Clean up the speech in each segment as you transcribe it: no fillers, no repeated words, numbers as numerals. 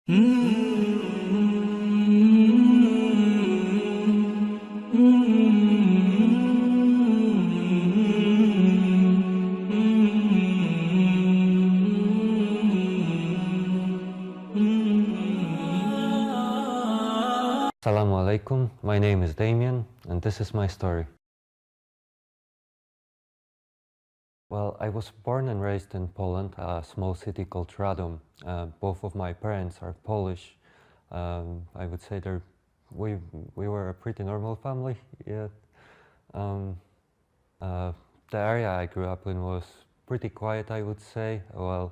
Assalamu alaikum, my name is Damian and this is my story. Well, I was born and raised in Poland, a small city called Radom. Both of my parents are Polish. I would say we were a pretty normal family. Yeah. The area I grew up in was pretty quiet, I would say. Well,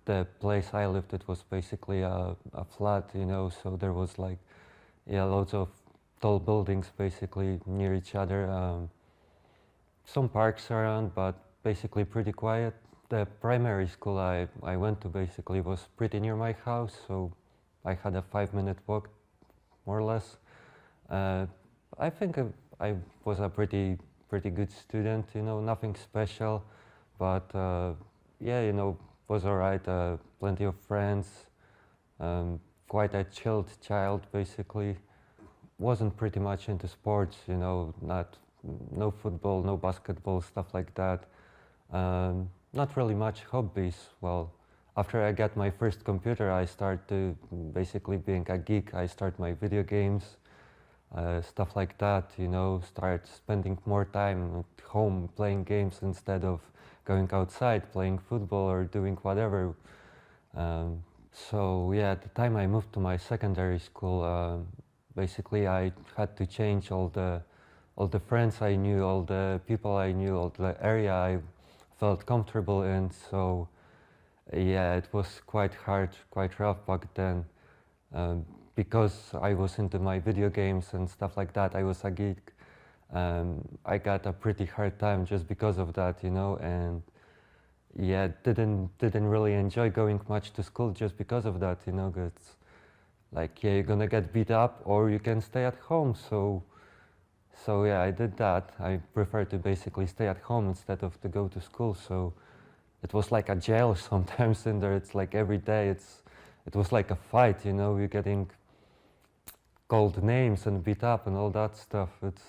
the place I lived it was basically a flat, you know, so there was like, yeah, loads of tall buildings basically near each other. Some parks around, but basically pretty quiet. The primary school I went to basically was pretty near my house, so I had a 5-minute walk, more or less. I think I was a pretty good student, you know, nothing special, but yeah, you know, was alright. Plenty of friends, quite a chilled child, basically. Wasn't pretty much into sports, you know, no football, no basketball, stuff like that. Not really much hobbies. Well, after I got my first computer, I started basically being a geek. I started my video games, stuff like that, you know, start spending more time at home playing games instead of going outside, playing football or doing whatever. So yeah, at the time I moved to my secondary school, basically I had to change all the friends I knew, all the people I knew, all the area I felt comfortable in. So yeah, it was quite hard, quite rough back then. Because I was into my video games and stuff like that, I was a geek. I got a pretty hard time just because of that, you know, and yeah, didn't really enjoy going much to school just because of that, you know. It's like, yeah, you're gonna get beat up or you can stay at home. So yeah, I did that. I prefer to basically stay at home instead of to go to school. So it was like a jail sometimes in there. It's like every day it was like a fight, you know. You're getting called names and beat up and all that stuff. It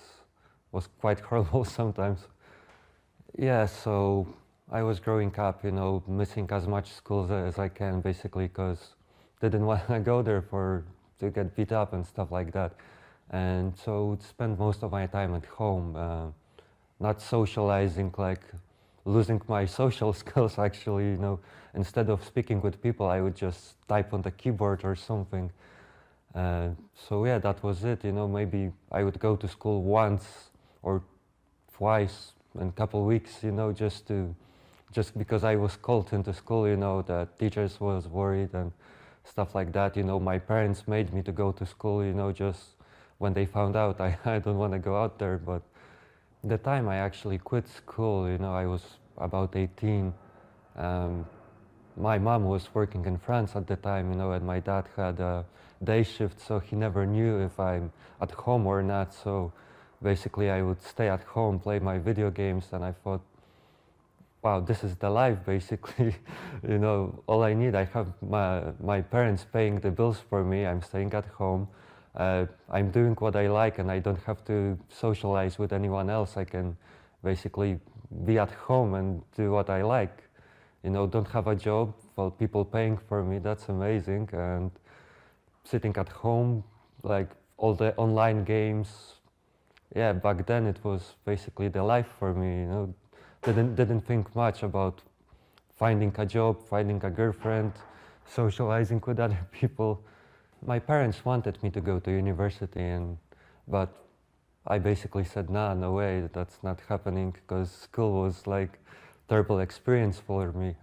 was quite horrible sometimes. Yeah, so I was growing up, you know, missing as much school as I can, basically, because didn't want to go there to get beat up and stuff like that. And so I'd spend most of my time at home, not socializing, like losing my social skills, actually, you know. Instead of speaking with people, I would just type on the keyboard or something. So yeah, that was it, you know. Maybe I would go to school once or twice in a couple weeks, you know, just because I was called into school, you know. The teachers was worried and stuff like that, you know. My parents made me to go to school, you know, just when they found out I don't want to go out there. But the time I actually quit school, you know, I was about 18. My mom was working in France at the time, you know, and my dad had a day shift, so he never knew if I'm at home or not. So basically I would stay at home, play my video games, and I thought, wow, this is the life, basically. You know, all I need, I have my parents paying the bills for me, I'm staying at home, I'm doing what I like, and I don't have to socialize with anyone else. I can basically be at home and do what I like. You know, don't have a job, well, people paying for me, that's amazing. And sitting at home, like all the online games, yeah, back then it was basically the life for me, you know. Didn't think much about finding a job, finding a girlfriend, socializing with other people. My parents wanted me to go to university, but I basically said, nah, no way, that's not happening, because school was like terrible experience for me.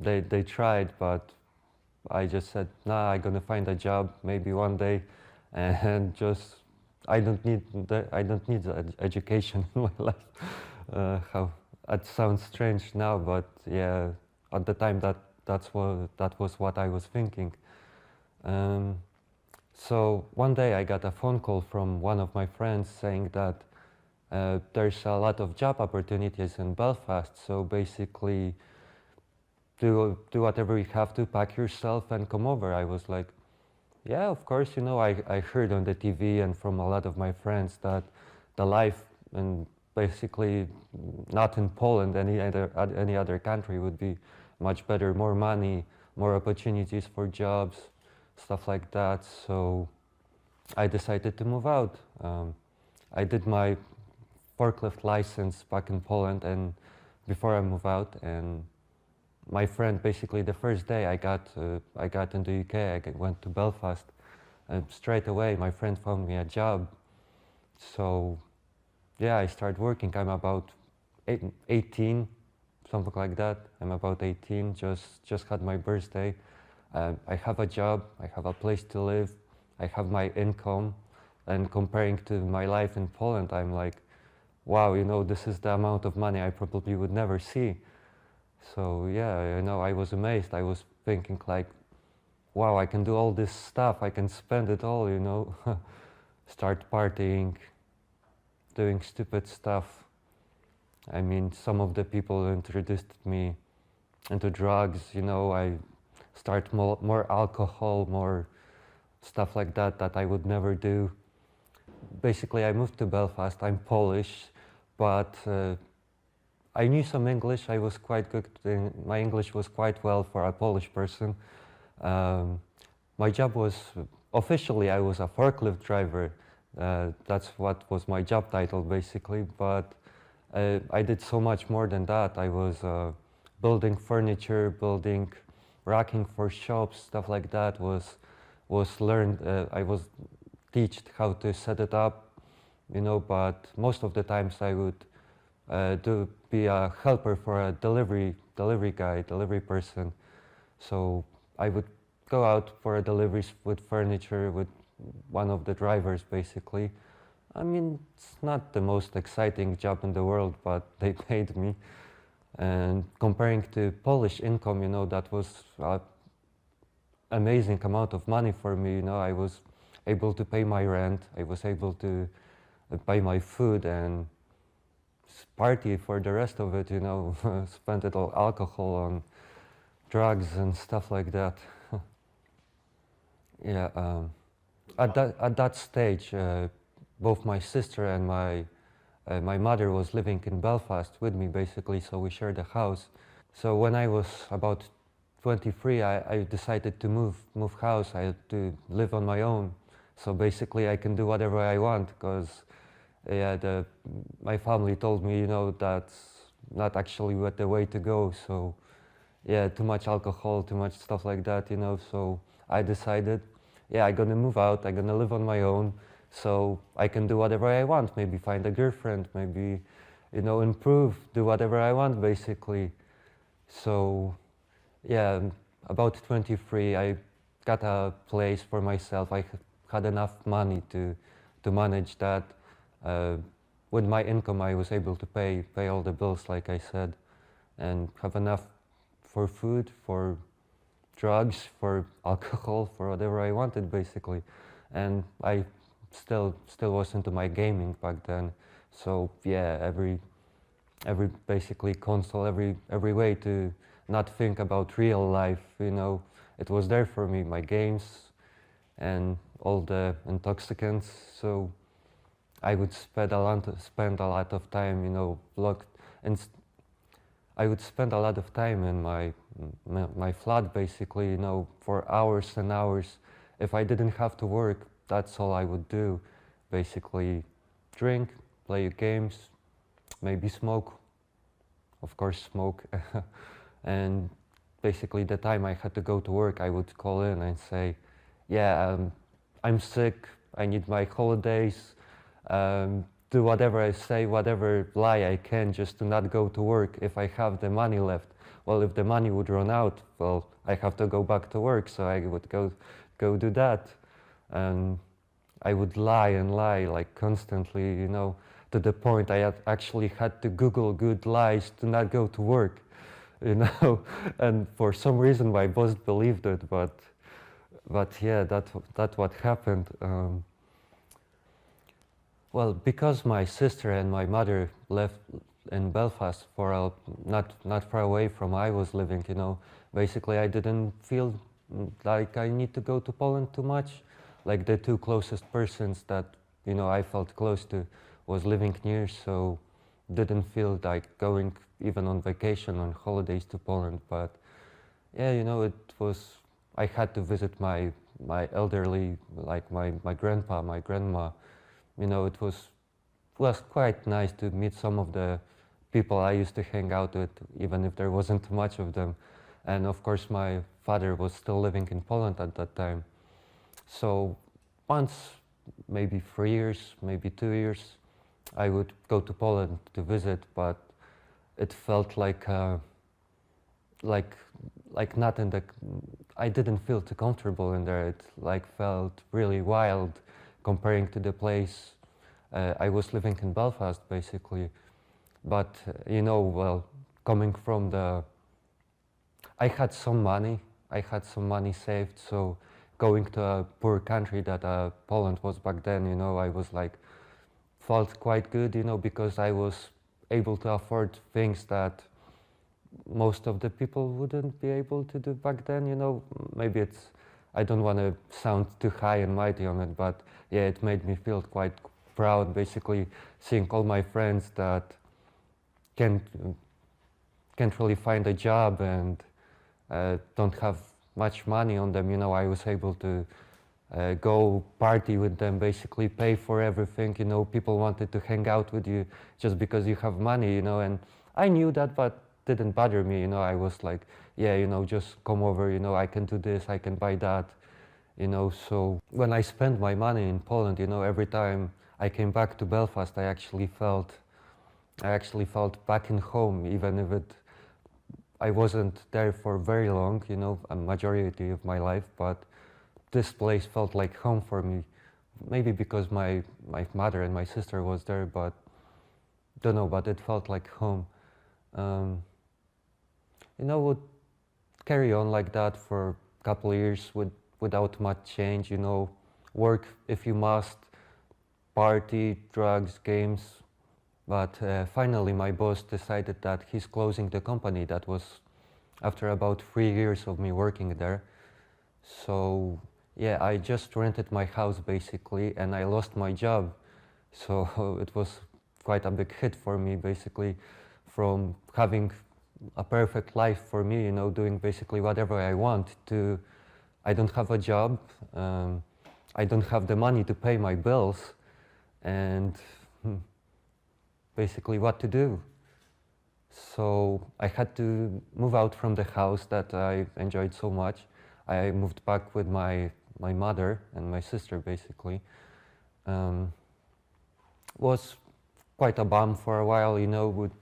They tried, but I just said, nah, I'm gonna find a job maybe one day, and just I don't need the education in my life. How it sounds strange now, but yeah, at the time that was what I was thinking. So one day I got a phone call from one of my friends saying that there's a lot of job opportunities in Belfast. So basically, do whatever you have to, pack yourself and come over. I was like, yeah, of course, you know, I heard on the TV and from a lot of my friends that the life and basically not in Poland, any other country would be much better, more money, more opportunities for jobs, stuff like that. So I decided to move out. I did my forklift license back in Poland and before I moved out, and my friend, basically the first day I got into UK, went to Belfast, and straight away my friend found me a job. So yeah, I started working. I'm about 18, something like that. I'm about 18, just had my birthday. I have a job, I have a place to live, I have my income, and comparing to my life in Poland, I'm like, wow, you know, this is the amount of money I probably would never see. So yeah, you know, I was amazed. I was thinking like, wow, I can do all this stuff, I can spend it all, you know, start partying, doing stupid stuff. I mean, some of the people introduced me into drugs, you know, I start more alcohol, more stuff like that that I would never do. Basically, I moved to Belfast. I'm Polish, but I knew some English. I was quite good. My English was quite well for a Polish person. My job was, officially, I was a forklift driver. That's what was my job title, basically. But I did so much more than that. I was building furniture, building racking for shops, stuff like that. Was learned. I was taught how to set it up, you know. But most of the times I would be a helper for a delivery guy, delivery person. So I would go out for deliveries with furniture with one of the drivers, basically. I mean, it's not the most exciting job in the world, but they paid me. And comparing to Polish income, you know, that was an amazing amount of money for me. You know, I was able to pay my rent, I was able to buy my food and party for the rest of it, you know, spend it all alcohol on drugs and stuff like that. Yeah, at that stage, both my sister and my mother was living in Belfast with me, basically, so we shared a house. So when I was about 23, I decided to move house. I had to live on my own. So basically, I can do whatever I want, because yeah, my family told me, you know, that's not actually the way to go. So yeah, too much alcohol, too much stuff like that, you know. So I decided, yeah, I'm gonna move out, I'm gonna live on my own, so I can do whatever I want, maybe find a girlfriend, maybe, you know, improve, do whatever I want, basically. So yeah, about 23, I got a place for myself. I had enough money to manage that. With my income, I was able to pay all the bills, like I said, and have enough for food, for drugs, for alcohol, for whatever I wanted, basically. And I still was into my gaming back then. So yeah, every basically console, every way to not think about real life, you know, it was there for me, my games and all the intoxicants. So I would spend a lot of time, you know, locked, and I would spend a lot of time in my flat, basically, you know, for hours and hours. If I didn't have to work, that's all I would do, basically. Drink, play games, maybe smoke, of course smoke. And basically the time I had to go to work, I would call in and say, yeah, I'm sick, I need my holidays, do whatever I say, whatever lie I can, just to not go to work if I have the money left. Well, if the money would run out, well, I have to go back to work, so I would go do that. And I would lie and lie, like, constantly, you know, to the point I actually had to Google good lies to not go to work, you know. And for some reason my boss believed it, but yeah, that's what happened. Well, because my sister and my mother in Belfast, not far away from I was living. You know, basically I didn't feel like I need to go to Poland too much. Like the two closest persons that I felt close to was living near, so didn't feel like going even on vacation, on holidays to Poland. But yeah, it was, I had to visit my elderly, like my grandpa, my grandma. It was quite nice to meet some of the people I used to hang out with, even if there wasn't much of them. And of course, my father was still living in Poland at that time. So once, maybe 3 years, maybe 2 years, I would go to Poland to visit, but it felt like not in the, I didn't feel too comfortable in there. It felt really wild comparing to the place I was living in Belfast, basically. But well, coming from I had some money saved, so going to a poor country that Poland was back then, I was felt quite good, because I was able to afford things that most of the people wouldn't be able to do back then, Maybe I don't want to sound too high and mighty on it, but yeah, it made me feel quite proud, basically, seeing all my friends that can't really find a job and don't have much money on them. I was able to go party with them, basically pay for everything. People wanted to hang out with you just because you have money, and I knew that, but didn't bother me. I was like, yeah, just come over, I can do this, I can buy that, So when I spent my money in Poland, every time I came back to Belfast, I actually felt back in home, even if I wasn't there for very long, a majority of my life, but this place felt like home for me. Maybe because my mother and my sister was there, but don't know, but it felt like home. Would carry on like that for a couple of years without much change, work if you must, party, drugs, games. But finally my boss decided that he's closing the company. That was after about 3 years of me working there. So yeah, I just rented my house basically, and I lost my job. So it was quite a big hit for me, basically, from having a perfect life for me, doing basically whatever I want, to I don't have a job, I don't have the money to pay my bills, and basically what to do. So I had to move out from the house that I enjoyed so much. I moved back with my mother and my sister, basically. Was quite a bum for a while, would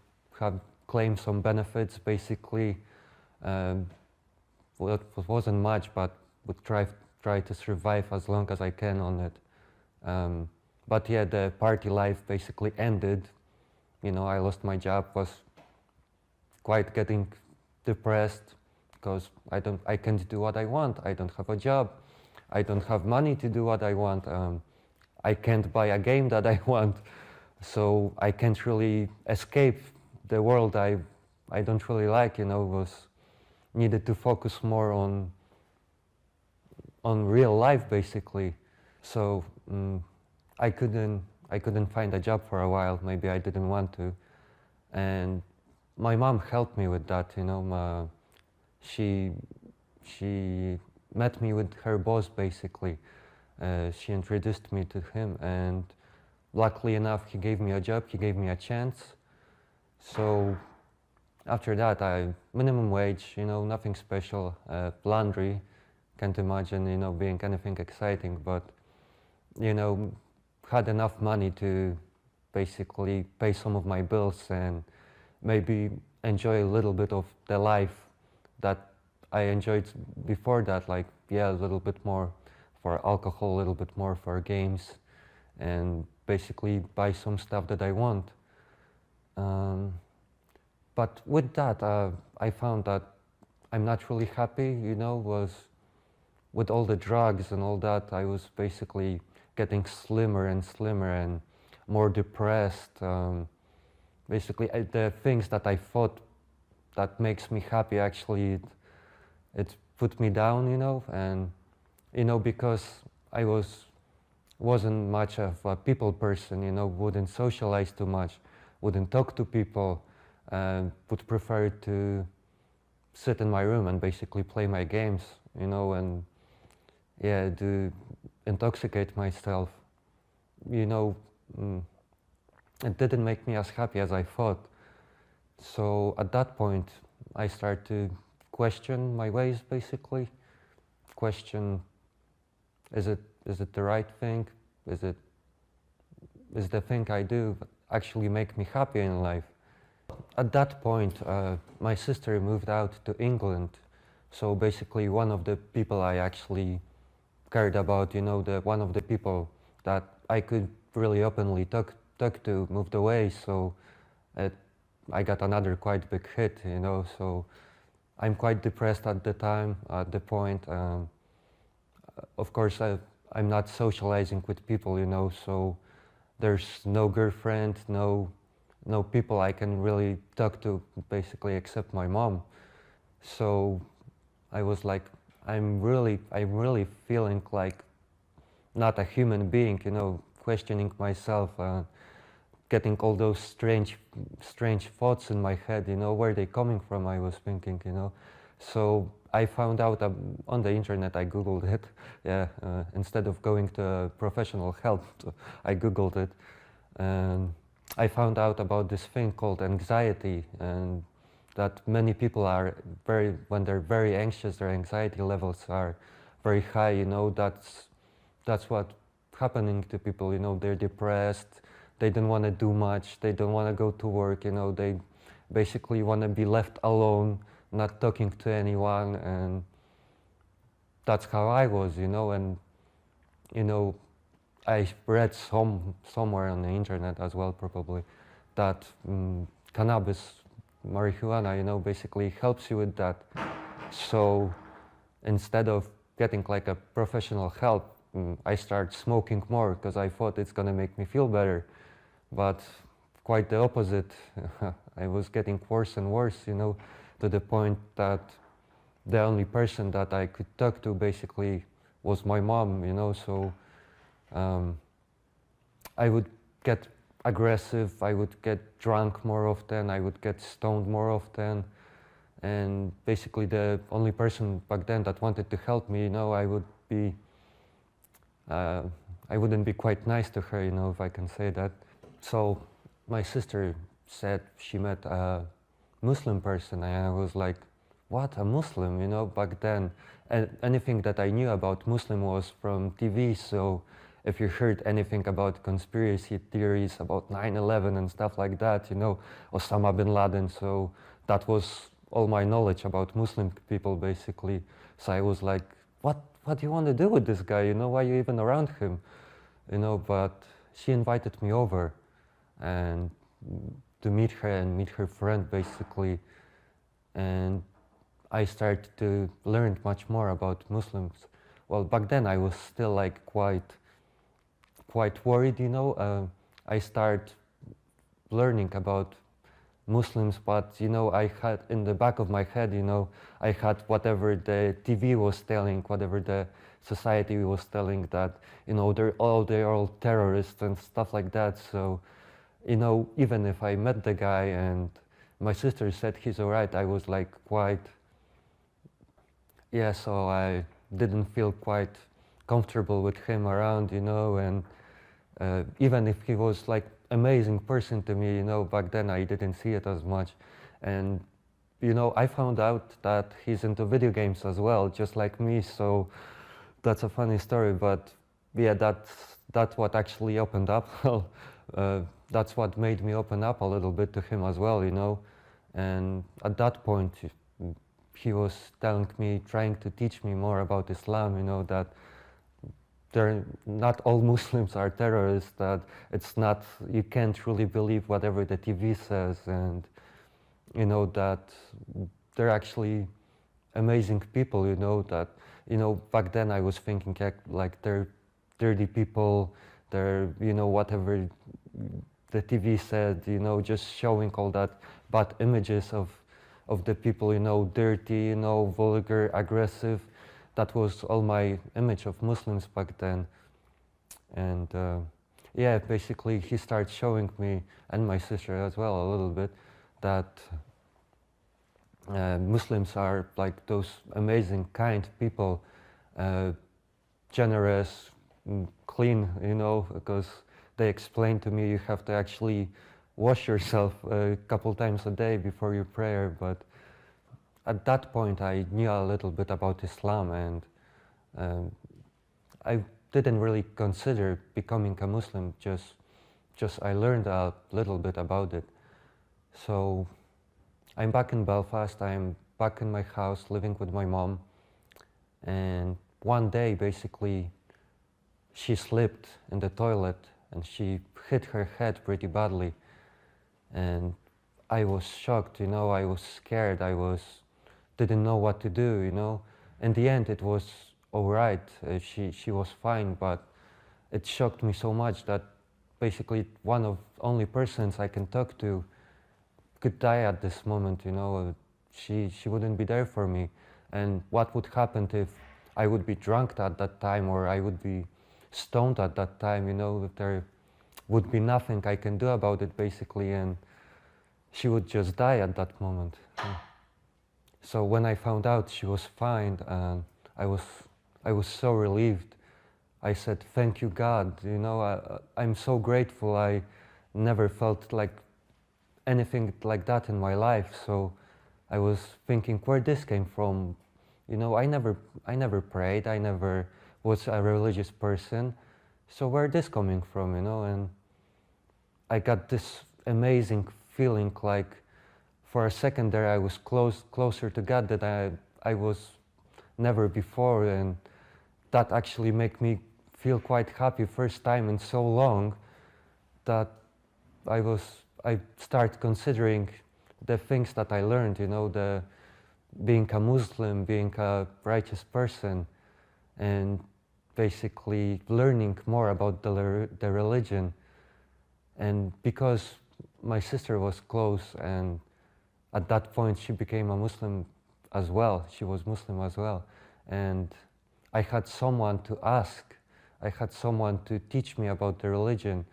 have claimed some benefits, basically. Well, it wasn't much, but would try to survive as long as I can on it. But yeah, the party life basically ended. I lost my job, was quite getting depressed because I can't do what I want. I don't have a job. I don't have money to do what I want. I can't buy a game that I want. So I can't really escape the world I don't really like, was needed to focus more on real life, basically. So I couldn't find a job for a while. Maybe I didn't want to, and my mom helped me with that. She met me with her boss, basically. She introduced me to him, and luckily enough, he gave me a job. He gave me a chance. So after that, minimum wage, nothing special. Laundry, can't imagine, being anything exciting, but had enough money to basically pay some of my bills and maybe enjoy a little bit of the life that I enjoyed before that, like, yeah, a little bit more for alcohol, a little bit more for games, and basically buy some stuff that I want. But with that, I found that I'm not really happy, was with all the drugs and all that, I was basically getting slimmer and slimmer and more depressed. basically the things that I thought that makes me happy, actually it put me down, you know, and you know, because I wasn't much of a people person, you know, wouldn't socialize too much, wouldn't talk to people, would prefer to sit in my room and basically play my games, you know, and yeah, to intoxicate myself, you know. It didn't make me as happy as I thought. So at that point, I started to question my ways, basically. Question, is it the right thing? Is the thing I do actually make me happy in life? At that point, my sister moved out to England. So basically one of the people I actually cared about, you know, one of the people that I could really openly talk to moved away. So I got another quite big hit, you know, so I'm quite depressed at the time, at the point. Of course, I'm not socializing with people, you know, so there's no girlfriend, no people I can really talk to, basically, except my mom. So I was like, I'm really feeling like not a human being, you know, questioning myself, getting all those strange thoughts in my head, you know, where are they coming from, I was thinking, you know. So I found out on the internet, I Googled it, yeah, instead of going to professional help, I Googled it, and I found out about this thing called anxiety, and that many people are when they're very anxious, their anxiety levels are very high, you know. That's what's happening to people, you know. They're depressed, they don't want to do much, they don't want to go to work, you know. They basically want to be left alone, not talking to anyone, and that's how I was, you know. And you know, I read somewhere on the internet as well, probably, that cannabis, marijuana, you know, basically helps you with that. So instead of getting like a professional help, I started smoking more because I thought it's gonna make me feel better. But quite the opposite. I was getting worse and worse, you know, to the point that the only person that I could talk to basically was my mom, you know. So I would get aggressive, I would get drunk more often, I would get stoned more often, and basically the only person back then that wanted to help me, you know, I wouldn't be quite nice to her, you know, if I can say that. So my sister said she met a Muslim person, and I was like, what, a Muslim, you know, back then. And anything that I knew about Muslim was from TV, so if you heard anything about conspiracy theories about 9/11 and stuff like that, you know, Osama bin Laden, so that was all my knowledge about Muslim people, basically. So I was like, what do you want to do with this guy, you know, why are you even around him, you know? But she invited me over and to meet her and meet her friend, basically, and I started to learn much more about Muslims. Well, back then I was still like quite worried, you know. I started learning about Muslims, but you know, I had in the back of my head, you know, I had whatever the TV was telling, whatever the society was telling, that, you know, they're all terrorists and stuff like that. So, you know, even if I met the guy and my sister said he's all right, I was like quite, yeah, so I didn't feel quite comfortable with him around, you know. And even if he was like amazing person to me, you know, back then I didn't see it as much. And you know, I found out that he's into video games as well, just like me, so that's a funny story. But yeah, that's what actually opened up. That's what made me open up a little bit to him as well, you know. And at that point he was telling me, trying to teach me more about Islam, you know, that not all Muslims are terrorists, that it's not, you can't really believe whatever the TV says, and you know, that they're actually amazing people, you know. That, you know, back then I was thinking like they're dirty people, they're, you know, whatever the TV said, you know, just showing all that bad images of the people, you know, dirty, you know, vulgar, aggressive. That was all my image of Muslims back then. And yeah, basically he started showing me, and my sister as well a little bit, that Muslims are like those amazing, kind people, generous, clean, you know, because they explained to me you have to actually wash yourself a couple times a day before your prayer. But at that point I knew a little bit about Islam, and I didn't really consider becoming a Muslim, just I learned a little bit about it. So I'm back in Belfast, I'm back in my house living with my mom, and one day basically she slipped in the toilet and she hit her head pretty badly, and I was shocked, you know, I was scared, didn't know what to do, you know. In the end it was all right, she was fine, but it shocked me so much that basically one of only persons I can talk to could die at this moment, you know. She wouldn't be there for me. And what would happen if I would be drunk at that time, or I would be stoned at that time, you know, if there would be nothing I can do about it basically, and she would just die at that moment. So when I found out she was fine, and I was so relieved. I said, thank you, God, you know, I'm so grateful. I never felt like anything like that in my life. So I was thinking where this came from. You know, I never prayed, I never was a religious person. So where this coming from, you know? And I got this amazing feeling, like for a second there I was closer to God than I was never before, and that actually made me feel quite happy, first time in so long, that I started considering the things that I learned, you know, being a Muslim, being a righteous person, and basically learning more about the religion. And because my sister was close, and at that point she became a Muslim as well, she was Muslim as well, and I had someone to ask, I had someone to teach me about the religion.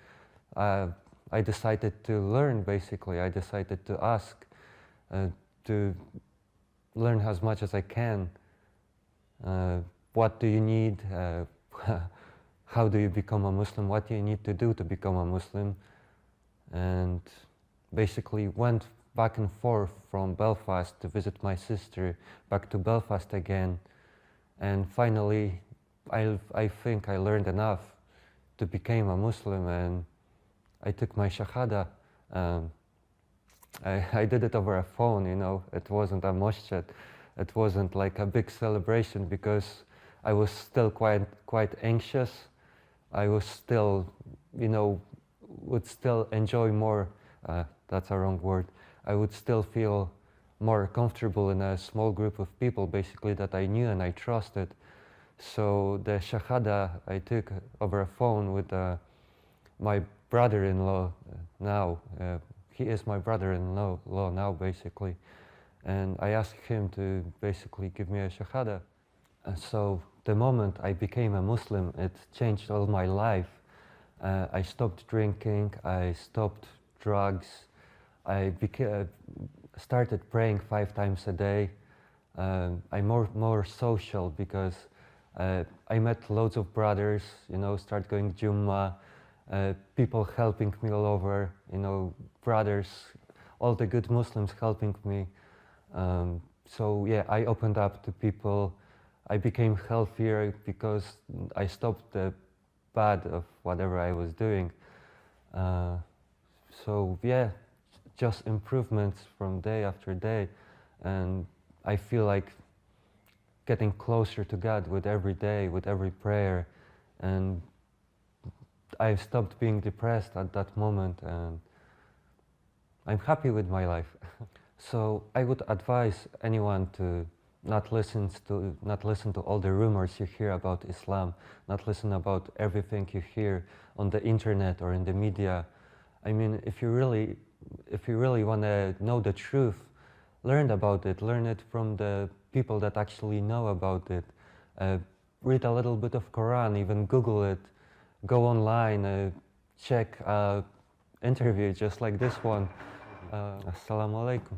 I decided to learn, basically. I decided to ask, to learn as much as I can. What do you need? How do you become a Muslim? What do you need to do to become a Muslim? And basically went back and forth from Belfast to visit my sister, back to Belfast again. And finally, I think I learned enough to become a Muslim, and I took my Shahada. I did it over a phone, you know. It wasn't a masjid. It wasn't like a big celebration, because I was still quite anxious. I was still, you know, would still enjoy more, that's a wrong word. I would still feel more comfortable in a small group of people, basically, that I knew and I trusted. So the Shahada I took over a phone with my brother-in-law now. He is my brother-in-law now, basically. And I asked him to basically give me a Shahada. So the moment I became a Muslim, it changed all my life. I stopped drinking, I stopped drugs, I started praying 5 times a day. I'm more social, because I met loads of brothers, you know, start going Jummah, people helping me all over, you know, brothers, all the good Muslims helping me. So yeah, I opened up to people. I became healthier because I stopped the bad of whatever I was doing. So yeah, just improvements from day after day, and I feel like getting closer to God with every day, with every prayer, and I stopped being depressed at that moment, and I'm happy with my life. So I would advise anyone to not listen to all the rumors you hear about Islam, not listen about everything you hear on the internet or in the media. I mean, if you really want to know the truth, learn about it. Learn it from the people that actually know about it. Read a little bit of Quran, even Google it. Go online, check interview just like this one. Assalamu alaikum.